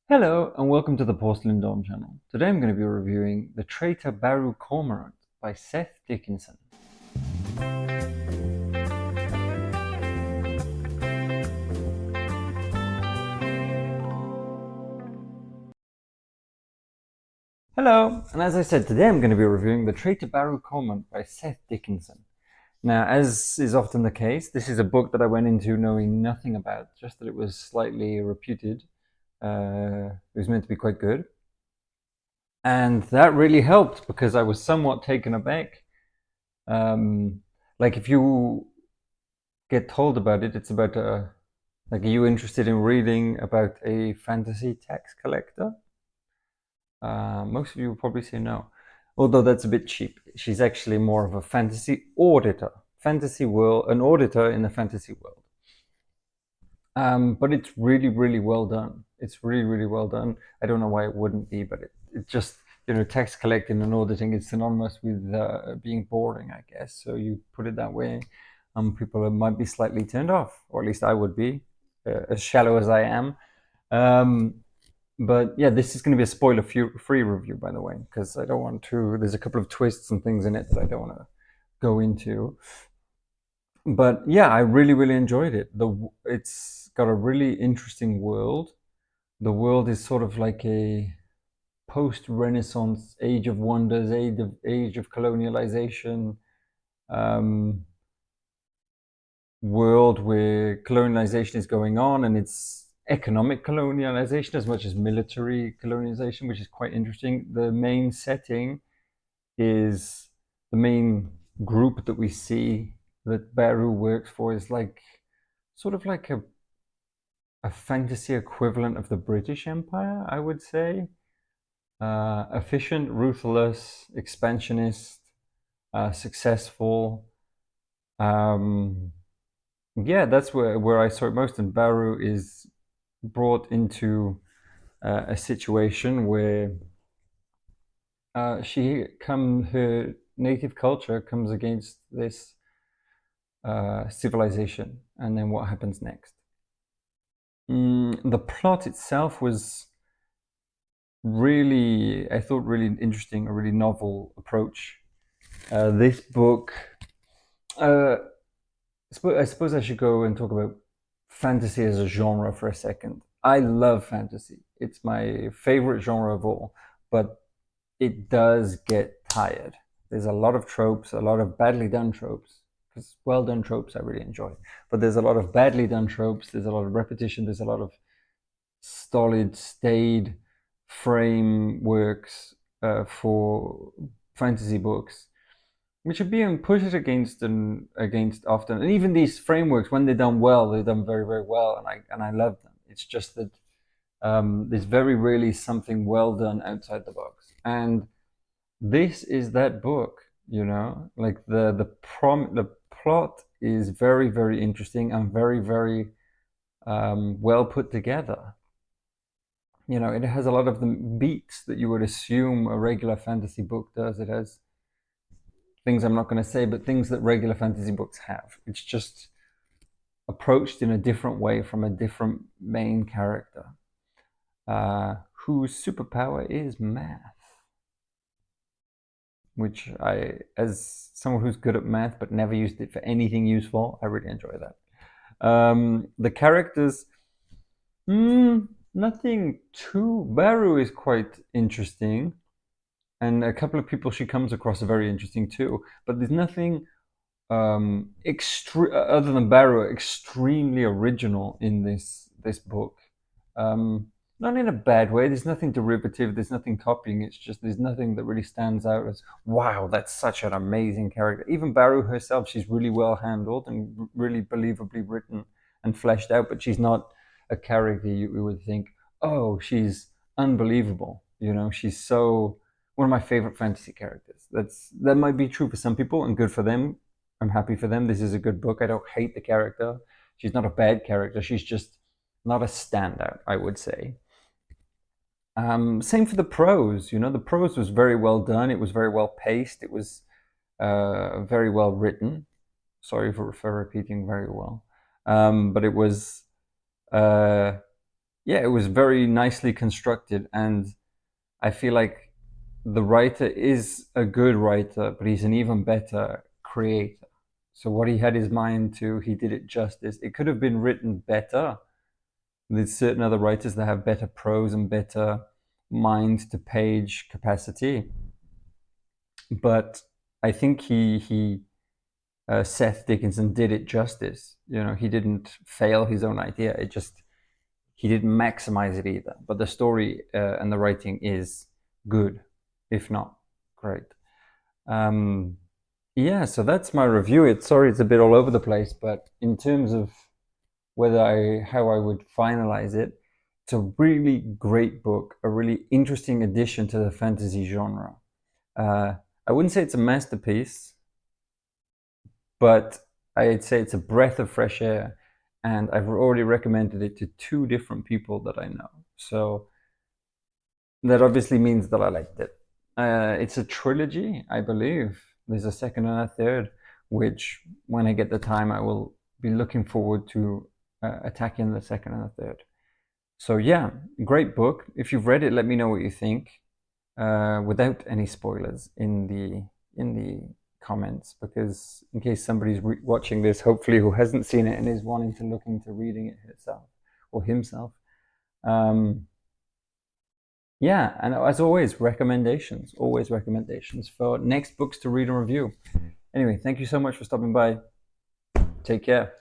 Hello and welcome to the Porcelain Dome channel. Today I'm going to be reviewing The Traitor Baru Cormorant by Seth Dickinson. Hello, and as I said, today I'm going to be reviewing The Traitor Baru Cormorant by Seth Dickinson. Now, as is often the case, this is a book that I went into knowing nothing about, just that it was slightly reputed. It was meant to be quite good. And that really helped because I was somewhat taken aback. Like if you get told about it, it's about like, are you interested in reading about a fantasy tax collector? Most of you will probably say no, although that's a bit cheap. She's actually more of a fantasy auditor, fantasy world, an auditor in the fantasy world. But it's really, really well done. It's really, really well done. I don't know why it wouldn't be, but it just, tax collecting and auditing is synonymous with being boring, I guess. So you put it that way, people might be slightly turned off, or at least I would be, as shallow as I am. But yeah, this is going to be a spoiler-free review, by the way, because I don't want to. There's a couple of twists and things in it that I don't want to go into. But yeah, I really, really enjoyed it. It's got a really interesting world. The world is sort of like a post-Renaissance, Age of Wonders, age of colonialization world where colonialization is going on, and it's economic colonialization as much as military colonialization, which is quite interesting. The main setting is the main group that we see that Baru works for is like sort of like a fantasy equivalent of the British Empire, I would say. Efficient, ruthless, expansionist, successful. Yeah, that's where I saw it most. And Baru is brought into a situation where her native culture comes against this civilization, and then what happens next. The plot itself was really, I thought, really interesting, a really novel approach. This book, uh, I suppose I should go and talk about fantasy as a genre for a second. I love fantasy. It's my favorite genre of all, but it does get tired. There's a lot of tropes, a lot of badly done tropes, because well done tropes I really enjoy. But there's a lot of badly done tropes, there's a lot of repetition, there's a lot of stolid, staid frameworks for fantasy books, which are being pushed against often. And even these frameworks, when they're done well, they're done very, very well, and I love them. It's just that there's very rarely something well done outside the box, and this is that book. Like the plot is very, very interesting and very, very well put together. It has a lot of the beats that you would assume a regular fantasy book does. It has things I'm not going to say, but things that regular fantasy books have. It's just approached in a different way from a different main character, whose superpower is math. Which as someone who's good at math but never used it for anything useful, I really enjoy that. The characters, nothing too. Baru is quite interesting, and a couple of people she comes across are very interesting too. But there's nothing other than Baru extremely original in this book. Not in a bad way. There's nothing derivative. There's nothing copying. It's just there's nothing that really stands out as, wow, that's such an amazing character. Even Baru herself, she's really well handled and really believably written and fleshed out. But she's not a character you would think, oh, she's unbelievable. She's so one of my favorite fantasy characters. That might be true for some people, and good for them. I'm happy for them. This is a good book. I don't hate the character. She's not a bad character. She's just not a standout, I would say. Same for the prose. The prose was very well done. It was very well paced. It was very well written. Sorry for repeating very well, but it was. yeah, it was very nicely constructed, and I feel like the writer is a good writer, but he's an even better creator. So what he had his mind to, he did it justice. It could have been written better. There's certain other writers that have better prose and better mind to page capacity, but I think he Seth Dickinson did it justice. You know, he didn't fail his own idea. It just he didn't maximize it either. But the story and the writing is good, if not great. Um, yeah, so that's my review. It's sorry, it's a bit all over the place, but in terms of whether I how I would finalize it, it's a really great book, a really interesting addition to the fantasy genre. Uh, I wouldn't say it's a masterpiece, but I'd say it's a breath of fresh air, and I've already recommended it to two different people that I know. So that obviously means that I liked it. It's a trilogy, I believe. There's a second and a third, which when I get the time, I will be looking forward to attacking the second and the third. So yeah, great book. If you've read it, let me know what you think, without any spoilers in the comments, because in case somebody's watching this, hopefully who hasn't seen it and is wanting to look into reading it herself or himself. Um, yeah, and as always recommendations for next books to read and review. Anyway, thank you so much for stopping by. Take care.